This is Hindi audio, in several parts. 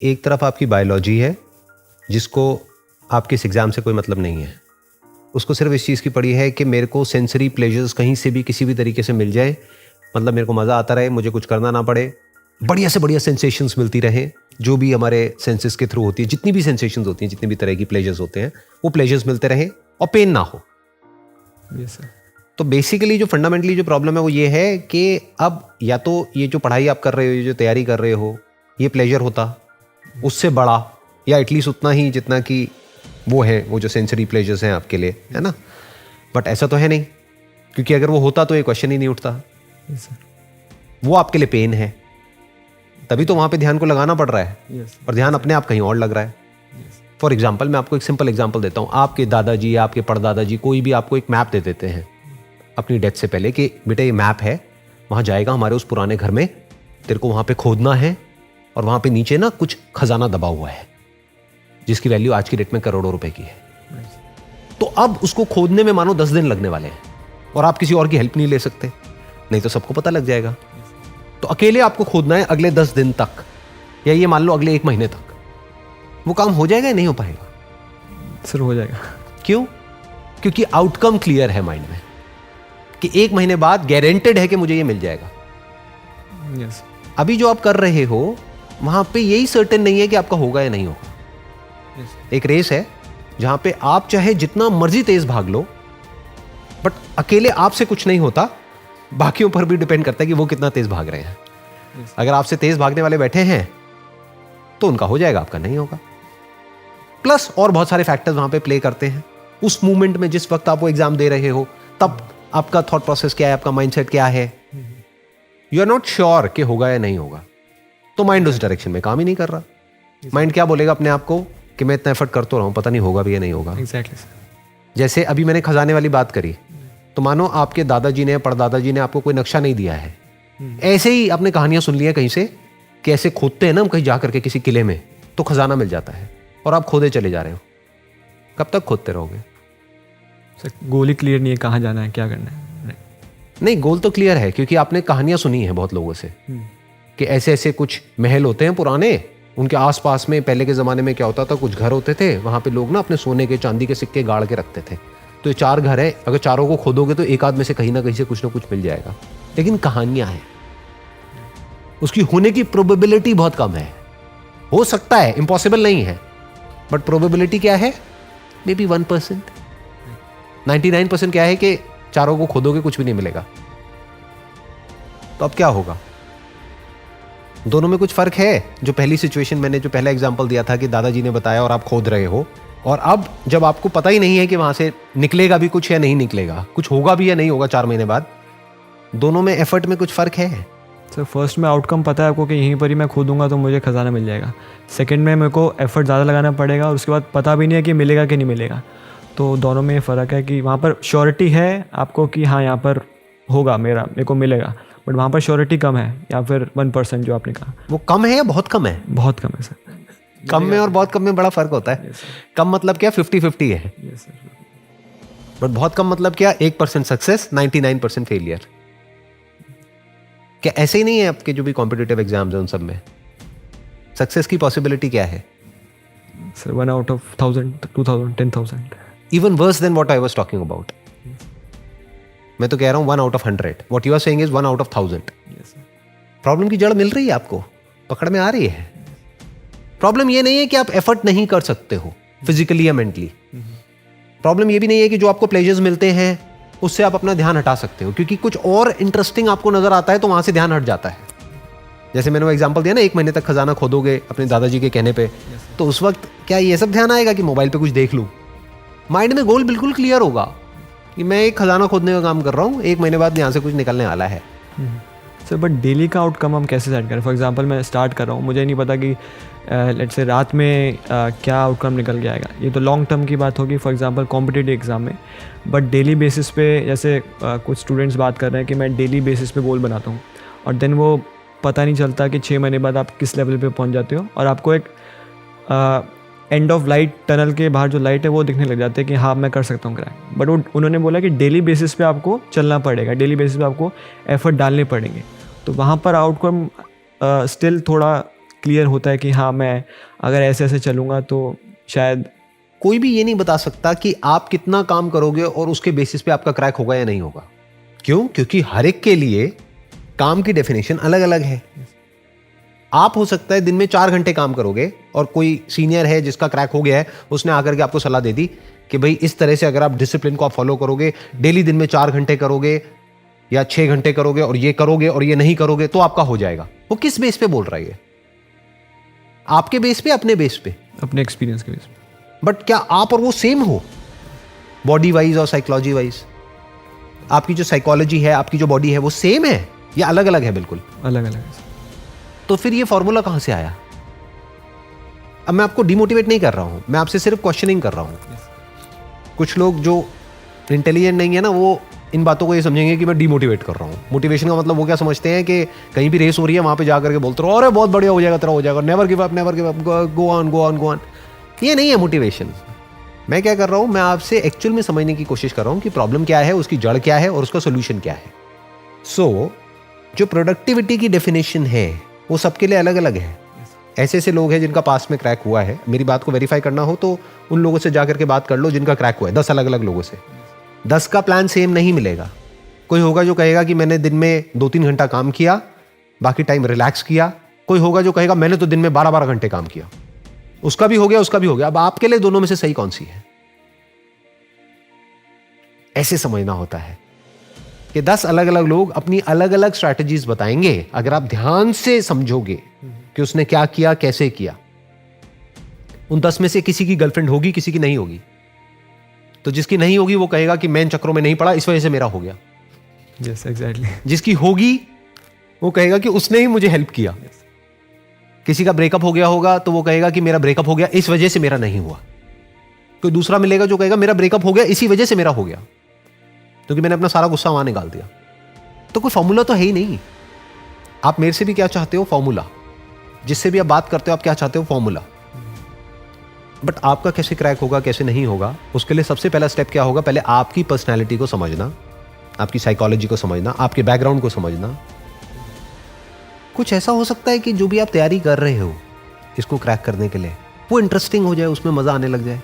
एक तरफ आपकी बायोलॉजी है जिसको आपके इस एग्ज़ाम से कोई मतलब नहीं है, उसको सिर्फ इस चीज़ की पड़ी है कि मेरे को सेंसरी प्लेजर्स कहीं से भी किसी भी तरीके से मिल जाए, मतलब मेरे को मज़ा आता रहे, मुझे कुछ करना ना पड़े, बढ़िया से बढ़िया सेंसेशंस मिलती रहे, जो भी हमारे सेंसेस के थ्रू होती है, जितनी भी सेंसेशंस होती हैं, जितनी भी तरह की प्लेजर्स होते हैं, वो प्लेजर्स मिलते रहे और पेन ना हो। Yes sir. तो बेसिकली जो फंडामेंटली जो प्रॉब्लम है वो ये है कि अब या तो ये जो पढ़ाई आप कर रहे हो, ये जो तैयारी कर रहे हो, ये प्लेजर होता उससे बड़ा या एटलीस्ट उतना ही जितना कि वो है, वो जो सेंसरी प्लेजर्स हैं आपके लिए, है ना। बट ऐसा तो है नहीं, क्योंकि अगर वो होता तो ये क्वेश्चन ही नहीं उठता। Yes sir. वो आपके लिए पेन है, तभी तो वहाँ पे ध्यान को लगाना पड़ रहा है। यस और ध्यान अपने आप कहीं और लग रहा है। फॉर एग्जाम्पल, मैं आपको एक सिंपल एग्जाम्पल देता हूँ। आपके दादाजी या आपके परदादाजी कोई भी आपको एक मैप दे देते हैं अपनी डेथ से पहले कि बेटा ये मैप है, वहाँ जाएगा हमारे उस पुराने घर में, तेरे को वहाँ पे खोदना है और वहाँ पे नीचे ना कुछ खजाना दबा हुआ है जिसकी वैल्यू आज की डेट में करोड़ों रुपए की है। तो अब उसको खोदने में मानो 10 दिन लगने वाले हैं और आप किसी और की हेल्प नहीं ले सकते, नहीं तो सबको पता लग जाएगा। तो अकेले आपको खोदना है अगले 10 दिन तक, या ये मान लो अगले 1 महीने तक। वो काम हो जाएगा या नहीं हो पाएगा? सर हो जाएगा। क्यों? क्योंकि आउटकम क्लियर है माइंड में कि 1 महीने बाद गारंटेड है कि मुझे ये मिल जाएगा। यस। अभी जो आप कर रहे हो वहां पे यही सर्टेन नहीं है कि आपका होगा या नहीं होगा। एक रेस है जहां पे आप चाहे जितना मर्जी तेज भाग लो, बट अकेले आपसे कुछ नहीं होता, बाकियों पर भी डिपेंड करता है कि वो कितना तेज भाग रहे हैं। अगर आपसे तेज भागने वाले बैठे हैं तो उनका हो जाएगा, आपका नहीं होगा। प्लस और बहुत सारे फैक्टर्स वहां पे प्ले करते हैं। उस मोमेंट में जिस वक्त आप वो एग्जाम दे रहे हो, तब आपका थॉट प्रोसेस क्या है, आपका माइंडसेट क्या है, यू आर नॉट श्योर कि होगा या नहीं होगा। तो माइंड उस डायरेक्शन में काम ही नहीं कर रहा। माइंड क्या बोलेगा अपने आप को कि मैं इतना एफर्ट करता रहा हूं, पता नहीं होगा भी या नहीं होगा। Exactly sir. जैसे अभी मैंने खजाने वाली बात करी, तो मानो आपके दादाजी ने, परदादाजी ने आपको कोई नक्शा नहीं दिया है, ऐसे ही आपने कहानियां सुन ली हैं कहीं से कि ऐसे खोदते हैं ना हम कहीं जा करके किसी किले में, तो खजाना मिल जाता है, और आप खोदे चले जा रहे हो। कब तक खोदते रहोगे? सर गोल ही क्लियर नहीं है, कहाँ जाना है, क्या करना है। नहीं, गोल तो क्लियर है, क्योंकि आपने कहानियां सुनी है बहुत लोगों से कि ऐसे ऐसे कुछ महल होते हैं पुराने, उनके आसपास में पहले के ज़माने में क्या होता था, कुछ घर होते थे, वहाँ पे लोग ना अपने सोने के चांदी के सिक्के गाड़ के रखते थे। तो ये 4 घर है, अगर चारों को खोदोगे तो एक आध में से कहीं ना कहीं से कुछ ना कुछ मिल जाएगा। लेकिन कहानियां हैं, उसकी होने की प्रोबेबिलिटी बहुत कम है। हो सकता है, इम्पॉसिबल नहीं है, बट प्रोबेबिलिटी क्या है? May be 1%। 99% क्या है कि चारों को खोदोगे कुछ भी नहीं मिलेगा। तो अब क्या होगा? दोनों में कुछ फर्क है। जो पहली सिचुएशन मैंने जो पहला एग्जांपल दिया था कि दादाजी ने बताया और आप खोद रहे हो, और अब जब आपको पता ही नहीं है कि वहां से निकलेगा भी कुछ या नहीं निकलेगा, कुछ होगा भी या नहीं होगा 4 महीने बाद, दोनों में एफर्ट में कुछ फर्क है। सर फर्स्ट में आउटकम पता है आपको कि यहीं पर ही मैं खोदूंगा तो मुझे खजाना मिल जाएगा। सेकंड में मेरे को एफर्ट ज़्यादा लगाना पड़ेगा और उसके बाद पता भी नहीं है कि मिलेगा कि नहीं मिलेगा। तो दोनों में ये फ़र्क है कि वहाँ पर श्योरिटी है आपको कि हाँ यहाँ पर होगा, मेरे को मिलेगा, बट वहाँ पर श्योरिटी कम है, या फिर 1% जो आपने कहा। वो कम है या बहुत कम है? बहुत कम है सर। कम में और बहुत कम में बड़ा फर्क होता है। कम मतलब क्या? 50-50 है। Yes sir. बट बहुत कम मतलब क्या? 1% सक्सेस, 99% फेलियर। क्या ऐसे ही नहीं है आपके जो भी कॉम्पिटिटिव एग्जाम्स हैं उन सब में सक्सेस की पॉसिबिलिटी क्या है? Sir 1 out of 1000, 2000, 10,000। Even worse than what I was talking about. मैं तो कह रहा हूं 1 out of 100। What you are saying is 1 out of 1000। Yes sir. Problem की जड़ मिल रही है आपको, पकड़ में आ रही है। प्रॉब्लम ये नहीं है कि आप एफर्ट नहीं कर सकते हो फिजिकली या मेंटली। प्रॉब्लम ये भी नहीं है कि जो आपको प्लेजर्स मिलते हैं उससे आप अपना ध्यान हटा सकते हो, क्योंकि कुछ और इंटरेस्टिंग आपको नजर आता है तो वहां से ध्यान हट जाता है। जैसे मैंने वो एग्जांपल दिया ना, 1 महीने तक खजाना खोदोगे अपने दादाजी के कहने पे, तो उस वक्त क्या ये सब ध्यान आएगा कि मोबाइल पे कुछ देख लूं? माइंड में गोल बिल्कुल क्लियर होगा कि मैं एक खजाना खोदने का काम कर रहा हूँ, 1 महीने बाद यहाँ से कुछ निकलने वाला है। सर बट डेली का आउटकम हम कैसे सेट करें? फॉर एग्जांपल मैं स्टार्ट कर रहा हूँ, मुझे नहीं पता कि लेट्स से रात में क्या आउटकम निकल के आएगा। ये तो लॉन्ग टर्म की बात होगी, फॉर एग्जांपल कॉम्पिटिटिव एग्जाम में। बट डेली बेसिस पे जैसे कुछ स्टूडेंट्स बात कर रहे हैं कि मैं डेली बेसिस पे गोल बनाता हूँ, और देन वो पता नहीं चलता कि 6 महीने बाद आप किस लेवल पे पहुँच जाते हो, और आपको एक एंड ऑफ लाइट, टनल के बाहर जो लाइट है वो दिखने लग जाते हैं कि हाँ मैं कर सकता हूँ क्रैक। बट वो उन्होंने बोला कि डेली बेसिस पे आपको चलना पड़ेगा, डेली बेसिस पे आपको एफर्ट डालने पड़ेंगे। तो वहाँ पर आउटकम स्टिल थोड़ा क्लियर होता है कि हाँ मैं अगर ऐसे ऐसे चलूँगा तो शायद। कोई भी ये नहीं बता सकता कि आप कितना काम करोगे और उसके बेसिस पे आपका क्रैक होगा या नहीं होगा। क्यों? क्योंकि हर एक के लिए काम की डेफिनेशन अलग अलग है। आप हो सकता है दिन में 4 घंटे काम करोगे और कोई सीनियर है जिसका क्रैक हो गया है, उसने आकर के आपको सलाह दे दी कि भाई इस तरह से अगर आप डिसिप्लिन को आप फॉलो करोगे, डेली दिन में 4 घंटे करोगे या 6 घंटे करोगे और ये नहीं करोगे तो आपका हो जाएगा। वो किस बेस पे बोल रहा है? आपके बेस पे, अपने बेस पे, अपने एक्सपीरियंस के बेस पे। बट क्या आप और वो सेम हो बॉडी वाइज और साइकोलॉजी वाइज? आपकी जो साइकोलॉजी है, आपकी जो बॉडी है, वो सेम है या अलग अलग है? बिल्कुल अलग अलग है। तो फिर ये फॉर्मूला कहां से आया? अब मैं आपको डिमोटिवेट नहीं कर रहा हूं, मैं आपसे सिर्फ क्वेश्चनिंग कर रहा हूं। कुछ लोग जो इंटेलिजेंट नहीं है ना, वो इन बातों को ये समझेंगे कि मैं डिमोटिवेट कर रहा हूं। मोटिवेशन का मतलब वो क्या समझते हैं कि कहीं भी रेस हो रही है, वहां पे जाकर के बोलते रहो अरे बहुत बढ़िया हो जाएगा, तेरा हो जाएगा, never give up, go on go on go on. ये नहीं है मोटिवेशन। मैं क्या कर रहा हूं, मैं आपसे एक्चुअल में समझने की कोशिश कर रहा हूं कि प्रॉब्लम क्या है, उसकी जड़ क्या है और उसका सोल्यूशन क्या है। सो जो प्रोडक्टिविटी की डेफिनेशन है वो सबके लिए अलग अलग है। ऐसे ऐसे लोग हैं जिनका पास में क्रैक हुआ है। मेरी बात को वेरीफाई करना हो तो उन लोगों से जाकर के बात कर लो जिनका क्रैक हुआ है, 10 अलग अलग लोगों से। 10 का प्लान सेम नहीं मिलेगा। कोई होगा जो कहेगा कि मैंने दिन में 2-3 घंटा काम किया, बाकी टाइम रिलैक्स किया। कोई होगा जो कहेगा मैंने तो दिन में 12-12 घंटे काम किया। उसका भी हो गया, उसका भी हो गया। अब आपके लिए दोनों में से सही कौन सी है? ऐसे समझना होता है कि 10 अलग अलग लोग अपनी अलग अलग स्ट्रैटेजीज बताएंगे। अगर आप ध्यान से समझोगे कि उसने क्या किया, कैसे किया। उन 10 में से किसी की गर्लफ्रेंड होगी, किसी की नहीं होगी। तो जिसकी नहीं होगी वो कहेगा कि मैं इन चक्रों में नहीं पड़ा, इस वजह से मेरा हो गया। Yes exactly. जिसकी होगी वो कहेगा कि उसने ही मुझे हेल्प किया। किसी का ब्रेकअप हो गया होगा तो वो कहेगा कि मेरा ब्रेकअप हो गया, इस वजह से मेरा नहीं हुआ। कोई दूसरा मिलेगा जो कहेगा मेरा ब्रेकअप हो गया, इसी वजह से मेरा हो गया, क्योंकि मैंने अपना सारा गुस्सा वहां निकाल दिया। तो कोई फॉर्मूला तो है ही नहीं। आप मेरे से भी क्या चाहते हो? फॉर्मूला। जिससे भी आप बात करते हो आप क्या चाहते हो? फॉर्मूला। बट आपका कैसे क्रैक होगा, कैसे नहीं होगा, उसके लिए सबसे पहला स्टेप क्या होगा? पहले आपकी पर्सनैलिटी को समझना, आपकी साइकोलॉजी को समझना, आपके बैकग्राउंड को समझना। कुछ ऐसा हो सकता है कि जो भी आप तैयारी कर रहे हो इसको क्रैक करने के लिए, वो इंटरेस्टिंग हो जाए, उसमें मज़ा आने लग जाए।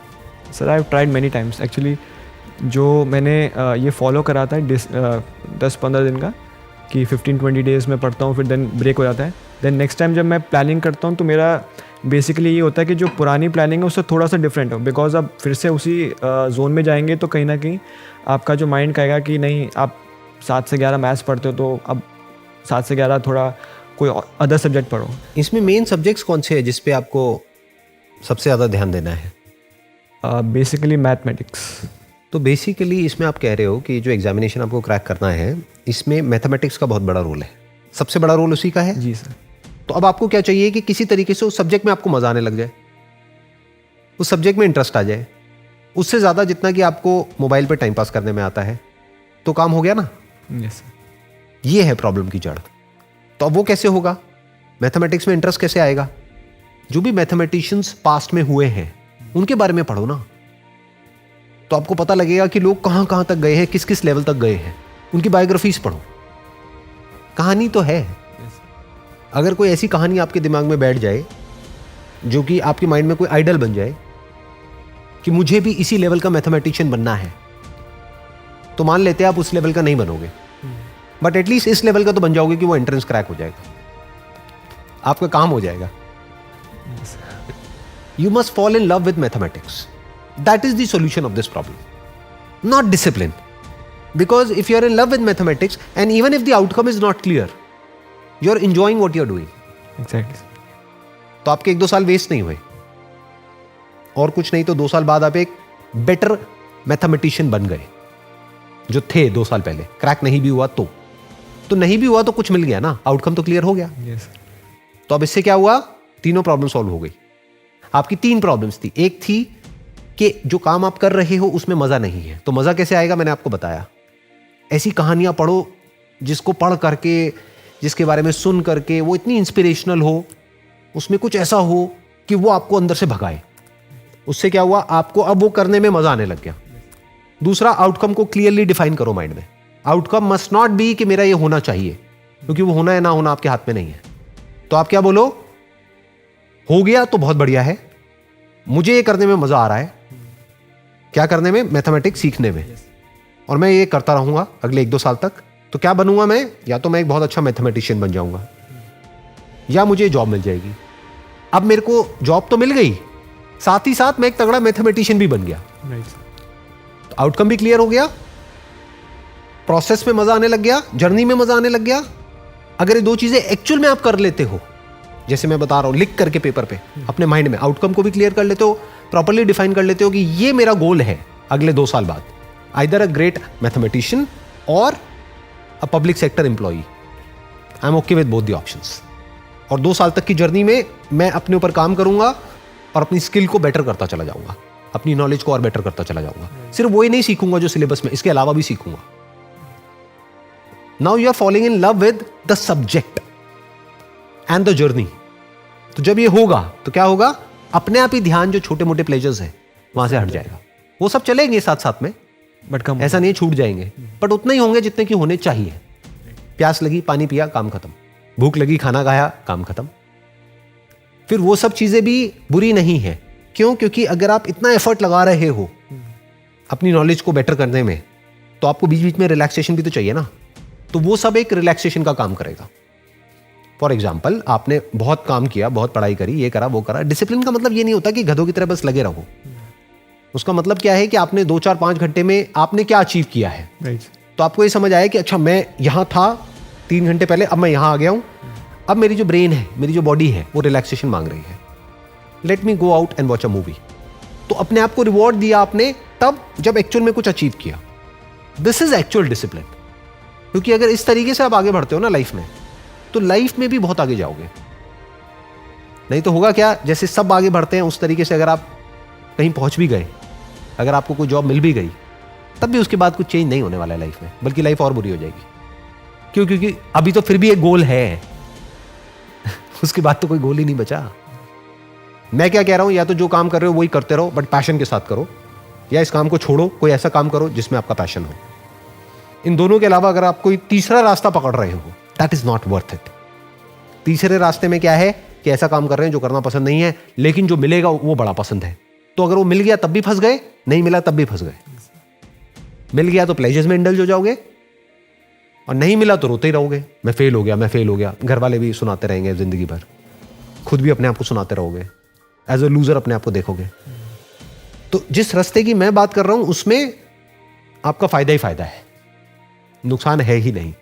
Sir I have tried many times actually. जो मैंने ये फॉलो करा था 10-15 दिन का, कि 15-20 डेज़ में पढ़ता हूँ, फिर देन ब्रेक हो जाता है। देन नेक्स्ट टाइम जब मैं प्लानिंग करता हूँ तो मेरा बेसिकली ये होता है कि जो पुरानी प्लानिंग है उससे थोड़ा सा डिफरेंट हो, बिकॉज अब फिर से उसी जोन में जाएंगे तो कहीं ना कहीं आपका जो माइंड कहेगा कि नहीं, आप 7 से 11 मैथ्स पढ़ते हो तो अब 7 से 11 थोड़ा कोई अदर सब्जेक्ट पढ़ो। इसमें मेन सब्जेक्ट्स कौन से हैं जिस पे आपको सबसे ज़्यादा ध्यान देना है? Basically mathematics. तो बेसिकली इसमें आप कह रहे हो कि जो एग्जामिनेशन आपको क्रैक करना है इसमें मैथमेटिक्स का बहुत बड़ा रोल है, सबसे बड़ा रोल उसी का है। जी सर। तो अब आपको क्या चाहिए कि किसी तरीके से उस सब्जेक्ट में आपको मजा आने लग जाए, उस सब्जेक्ट में इंटरेस्ट आ जाए। उससे ज़्यादा जितना कि आपको मोबाइल पे टाइम पास करने में आता है तो काम हो गया ना। Yes sir. ये है प्रॉब्लम की जड़। तो अब वो कैसे होगा? मैथमेटिक्स में इंटरेस्ट कैसे आएगा? जो भी मैथमेटिशियंस पास्ट में हुए हैं उनके बारे में पढ़ो ना, तो आपको पता लगेगा कि लोग कहां कहां तक गए हैं, किस किस लेवल तक गए हैं। उनकी बायोग्राफीज पढ़ो। कहानी तो है। अगर कोई ऐसी कहानी आपके दिमाग में बैठ जाए जो कि आपके माइंड में कोई आइडल बन जाए कि मुझे भी इसी लेवल का मैथमेटिशियन बनना है, तो मान लेते हैं आप उस लेवल का नहीं बनोगे, बट एटलीस्ट इस लेवल का तो बन जाओगे कि वो एंट्रेंस क्रैक हो जाएगा, आपका काम हो जाएगा। You must fall in love with mathematics. That is the solution of this problem, not discipline. Because if you are in love with mathematics and even if the outcome is not clear, you are enjoying what you are doing. Exactly. तो आपके 1-2 साल वेस्ट नहीं हुए, और कुछ नहीं तो 2 साल बाद आप एक बेटर मैथमेटिशियन बन गए जो थे 2 साल पहले। क्रैक नहीं भी हुआ तो नहीं भी हुआ तो कुछ मिल गया ना, आउटकम तो क्लियर हो गया। Yes. तो अब इससे क्या हुआ? तीनों प्रॉब्लम सॉल्व हो गई। आपकी 3 प्रॉब्लम्स थी। एक थी कि जो काम आप कर रहे हो उसमें मजा नहीं है, तो मजा कैसे आएगा? मैंने आपको बताया, ऐसी कहानियां पढ़ो जिसको पढ़ करके, जिसके बारे में सुन करके वो इतनी इंस्पिरेशनल हो, उसमें कुछ ऐसा हो कि वो आपको अंदर से भगाए। उससे क्या हुआ? आपको अब वो करने में मजा आने लग गया। दूसरा, आउटकम को क्लियरली डिफाइन करो माइंड में। आउटकम मस्ट नॉट बी कि मेरा ये होना चाहिए, क्योंकि वो होना है ना होना आपके हाथ में नहीं है। तो आप क्या बोलो हो गया तो बहुत बढ़िया है, मुझे ये करने में मजा आ रहा है। क्या करने में? मैथमेटिक्स सीखने में। और मैं ये करता रहूंगा अगले 1-2 साल तक। तो क्या बनूंगा मैं? या तो मैं एक बहुत अच्छा मैथमेटिशियन बन जाऊंगा, या मुझे जॉब मिल जाएगी। अब मेरे को जॉब तो मिल गई, साथ ही साथ मैं एक तगड़ा मैथमेटिशियन भी बन गया। तो आउटकम भी क्लियर हो गया, प्रोसेस में मजा आने लग गया, जर्नी में मजा आने लग गया। अगर ये 2 चीजें एक्चुअल में आप कर लेते हो, जैसे मैं बता रहा हूं, लिख करके पेपर पे अपने माइंड में आउटकम को भी क्लियर कर लेते हो, प्रॉपर्ली डिफाइन कर लेते हो कि ये मेरा गोल है अगले 2 साल बाद, आइदर अ ग्रेट मैथमेटिशियन और a public sector employee. I am okay with both the options. और 2 साल तक की जर्नी में मैं अपने ऊपर काम करूंगा और अपनी स्किल को बेटर करता चला जाऊंगा, अपनी नॉलेज को और बेटर करता चला जाऊंगा। सिर्फ वही नहीं सीखूंगा जो सिलेबस में, इसके अलावा भी सीखूंगा। Now you are following in love with the subject and the journey. तो जब ये होगा तो क्या होगा? अपने आप ही ध्यान जो छोटे मोटे प्लेजर्स हैं वहां से हट जाएगा। वो सब चलेंगे साथ साथ में, बट कम, ऐसा नहीं छूट जाएंगे, बट उतने ही होंगे जितने की होने चाहिए। प्यास लगी, पानी पिया, काम खत्म। भूख लगी, खाना खाया, काम खत्म। फिर वो सब चीजें भी बुरी नहीं है। क्यों? क्योंकि अगर आप इतना एफर्ट लगा रहे हो अपनी नॉलेज को बेटर करने में, तो आपको बीच बीच में रिलैक्सेशन भी तो चाहिए ना। तो वो सब एक रिलैक्सेशन का काम करेगा। फॉर एग्जाम्पल, आपने बहुत काम किया, बहुत पढ़ाई करी, ये करा वो करा। डिसिप्लिन का मतलब ये नहीं होता कि गधों की तरह बस लगे रहो। उसका मतलब क्या है कि आपने 2, 4, 5 घंटे में आपने क्या अचीव किया है। तो आपको ये समझ आया कि अच्छा, मैं यहां था 3 घंटे पहले, अब मैं यहां आ गया हूं। अब मेरी जो ब्रेन है, मेरी जो बॉडी है, वो रिलैक्सेशन मांग रही है। Let me go out and watch a movie. तो अपने आप को रिवॉर्ड दिया आपने तब जब एक्चुअल में कुछ अचीव किया। This is actual discipline. क्योंकि अगर इस तरीके से आप आगे बढ़ते हो ना लाइफ में, तो लाइफ में भी बहुत आगे जाओगे। नहीं तो होगा क्या, जैसे सब आगे बढ़ते हैं उस तरीके से अगर आप कहीं पहुंच भी गए, अगर आपको कोई जॉब मिल भी गई, तब भी उसके बाद कुछ चेंज नहीं होने वाला है लाइफ में, बल्कि लाइफ और बुरी हो जाएगी। क्यों? क्योंकि अभी तो फिर भी एक गोल है उसके बाद तो कोई गोल ही नहीं बचा। मैं क्या कह रहा हूं, या तो जो काम कर रहे हो वही करते रहो, बट पैशन के साथ करो, या इस काम को छोड़ो, कोई ऐसा काम करो जिसमें आपका पैशन हो। इन दोनों के अलावा अगर आप कोई तीसरा रास्ता पकड़ रहे हो, that is not worth it. तीसरे रास्ते में क्या है कि ऐसा काम कर रहे हैं जो करना पसंद नहीं है, लेकिन जो मिलेगा वो बड़ा पसंद है। तो अगर वो मिल गया तब भी फंस गए, नहीं मिला तब भी फंस गए। मिल गया तो प्लेजर्स में इंडल्ज हो जाओगे, और नहीं मिला तो रोते ही रहोगे, मैं फेल हो गया, मैं फेल हो गया। घर वाले भी सुनाते रहेंगे जिंदगी भर, खुद भी अपने आप को सुनाते रहोगे, एज अ लूजर अपने आप को देखोगे। तो जिस रास्ते की मैं बात कर रहा हूं उसमें आपका फायदा ही फायदा है, नुकसान है ही नहीं।